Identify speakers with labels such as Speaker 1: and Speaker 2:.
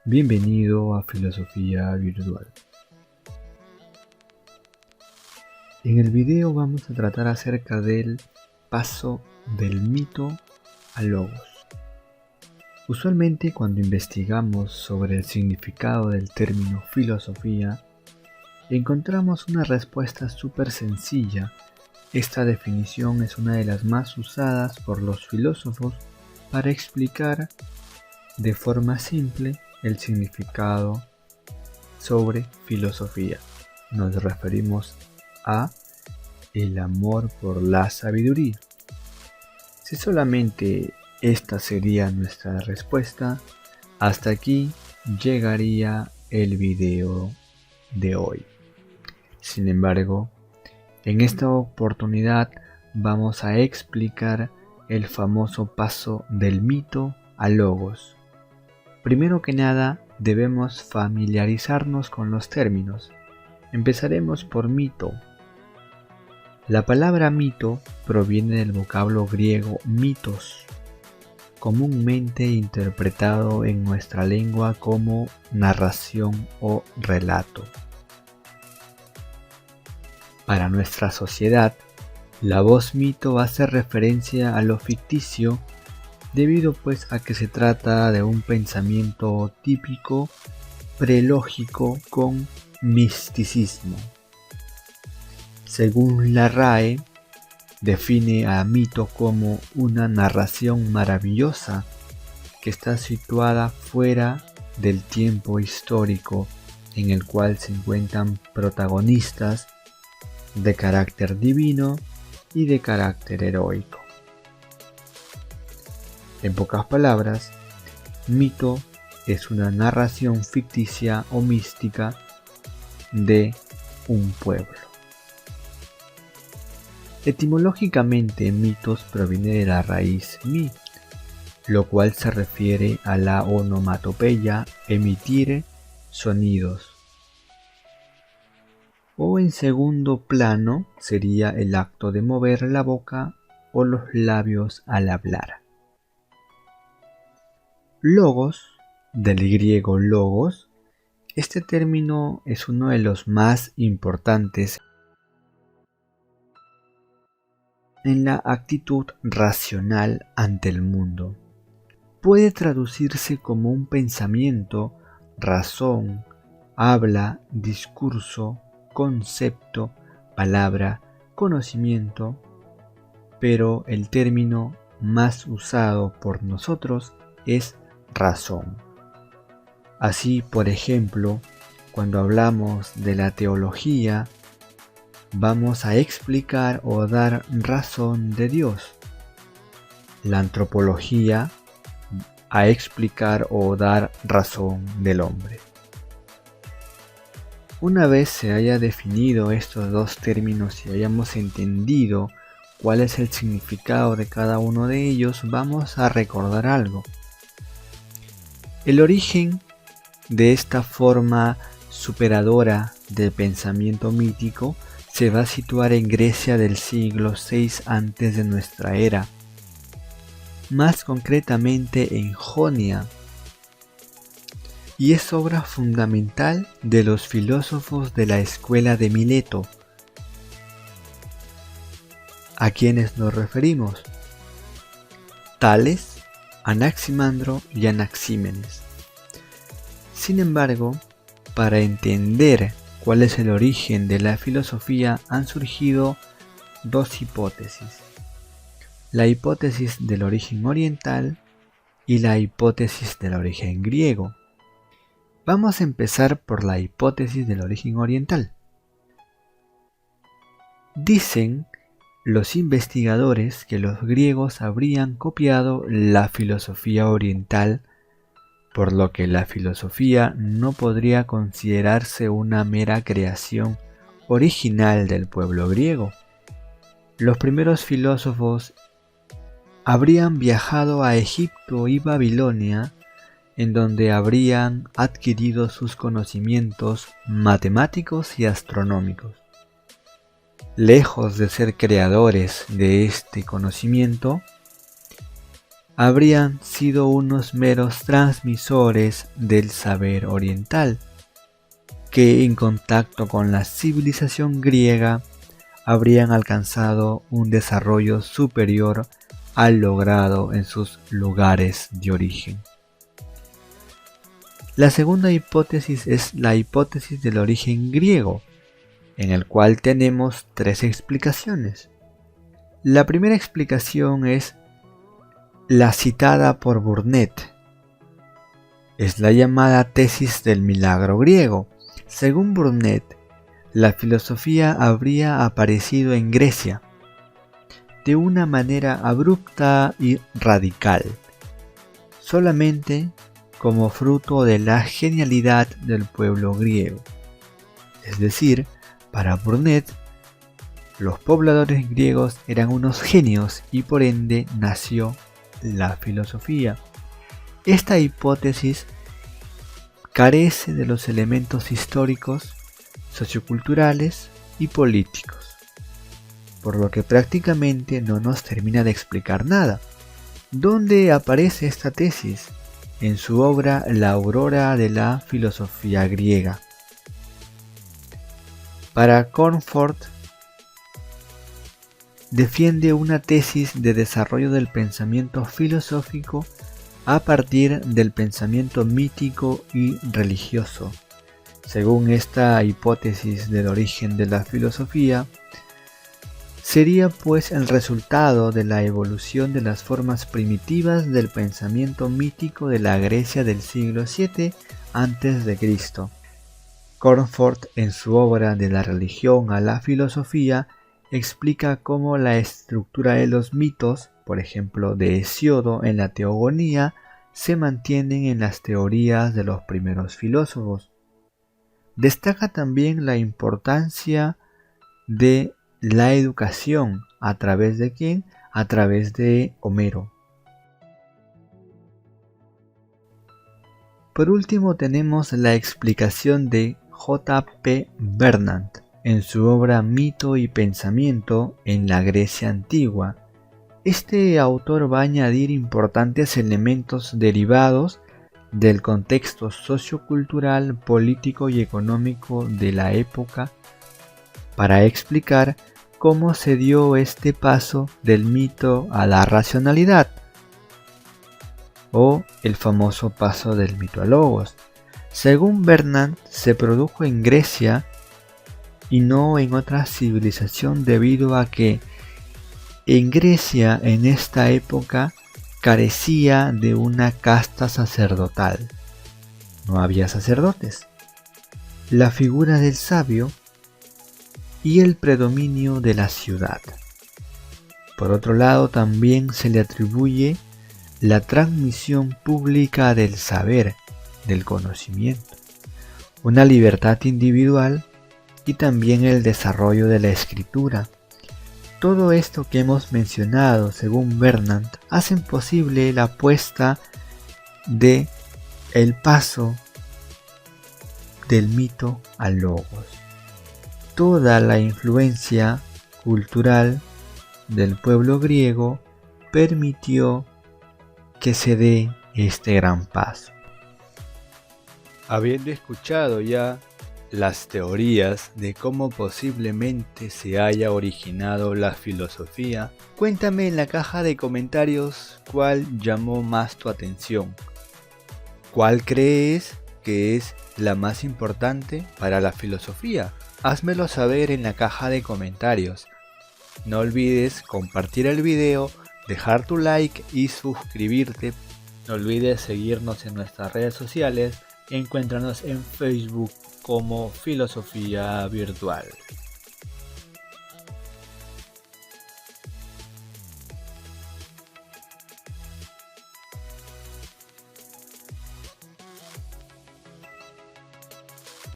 Speaker 1: Bienvenido a Filosofía Virtual. En el video vamos a tratar acerca del paso del mito al logos. Usualmente cuando investigamos sobre el significado del término filosofía, encontramos una respuesta súper sencilla. Esta definición es una de las más usadas por los filósofos para explicar de forma simple el significado sobre filosofía. Nos referimos a el amor por la sabiduría. Si solamente esta sería nuestra respuesta, hasta aquí llegaría el video de hoy. Sin embargo, en esta oportunidad vamos a explicar el famoso paso del mito al logos. Primero que nada, debemos familiarizarnos con los términos. Empezaremos por mito. La palabra mito proviene del vocablo griego mitos, comúnmente interpretado en nuestra lengua como narración o relato. Para nuestra sociedad, la voz mito hace referencia a lo ficticio, debido pues a que se trata de un pensamiento típico prelógico con misticismo. Según la RAE, define a mito como una narración maravillosa que está situada fuera del tiempo histórico en el cual se encuentran protagonistas de carácter divino y de carácter heroico. En pocas palabras, mito es una narración ficticia o mística de un pueblo. Etimológicamente, mitos proviene de la raíz mi, lo cual se refiere a la onomatopeya, emitir sonidos. O en segundo plano sería el acto de mover la boca o los labios al hablar. Logos, del griego logos, este término es uno de los más importantes en la actitud racional ante el mundo. Puede traducirse como un pensamiento, razón, habla, discurso, concepto, palabra, conocimiento, pero el término más usado por nosotros es razón. Así, por ejemplo, cuando hablamos de la teología, vamos a explicar o dar razón de Dios. La antropología, a explicar o dar razón del hombre. Una vez se haya definido estos dos términos y hayamos entendido cuál es el significado de cada uno de ellos, vamos a recordar algo. El origen de esta forma superadora del pensamiento mítico se va a situar en Grecia del siglo VI antes de nuestra era, más concretamente en Jonia, y es obra fundamental de los filósofos de la escuela de Mileto. ¿A quiénes nos referimos? Tales, Anaximandro y Anaxímenes. Sin embargo, para entender cuál es el origen de la filosofía han surgido dos hipótesis: la hipótesis del origen oriental y la hipótesis del origen griego. Vamos a empezar por la hipótesis del origen oriental. Dicen los investigadores que los griegos habrían copiado la filosofía oriental, por lo que la filosofía no podría considerarse una mera creación original del pueblo griego. Los primeros filósofos habrían viajado a Egipto y Babilonia, en donde habrían adquirido sus conocimientos matemáticos y astronómicos. Lejos de ser creadores de este conocimiento, habrían sido unos meros transmisores del saber oriental, que en contacto con la civilización griega habrían alcanzado un desarrollo superior al logrado en sus lugares de origen. La segunda hipótesis es la hipótesis del origen griego, en el cual tenemos tres explicaciones. La primera explicación es la citada por Burnet. Es la llamada tesis del milagro griego. Según Burnet, la filosofía habría aparecido en Grecia de una manera abrupta y radical, solamente como fruto de la genialidad del pueblo griego. Es decir, para Burnet, los pobladores griegos eran unos genios y por ende nació la filosofía. Esta hipótesis carece de los elementos históricos, socioculturales y políticos, por lo que prácticamente no nos termina de explicar nada. ¿Dónde aparece esta tesis? En su obra La aurora de la filosofía griega. Para Cornforth, defiende una tesis de desarrollo del pensamiento filosófico a partir del pensamiento mítico y religioso. Según esta hipótesis del origen de la filosofía, sería pues el resultado de la evolución de las formas primitivas del pensamiento mítico de la Grecia del siglo VII a.C. Cornforth, en su obra De la religión a la filosofía, explica cómo la estructura de los mitos, por ejemplo de Hesíodo en la Teogonía, se mantienen en las teorías de los primeros filósofos. Destaca también la importancia de la educación. ¿A través de quién? A través de Homero. Por último tenemos la explicación de J. P. Bernard en su obra Mito y Pensamiento en la Grecia Antigua. Este autor va a añadir importantes elementos derivados del contexto sociocultural, político y económico de la época para explicar cómo se dio este paso del mito a la racionalidad, o el famoso paso del mito al logos. Según Bernard, se produjo en Grecia y no en otra civilización debido a que en Grecia en esta época carecía de una casta sacerdotal. No había sacerdotes. La figura del sabio y el predominio de la ciudad. Por otro lado, también se le atribuye la transmisión pública del saber, del conocimiento, una libertad individual y también el desarrollo de la escritura. Todo esto que hemos mencionado, según Bernard, hacen posible la apuesta de el paso del mito al logos. Toda la influencia cultural del pueblo griego permitió que se dé este gran paso. Habiendo escuchado ya las teorías de cómo posiblemente se haya originado la filosofía, cuéntame en la caja de comentarios cuál llamó más tu atención. ¿Cuál crees que es la más importante para la filosofía? Házmelo saber en la caja de comentarios. No olvides compartir el video, dejar tu like y suscribirte. No olvides seguirnos en nuestras redes sociales. Encuéntranos en Facebook como Filosofía Virtual.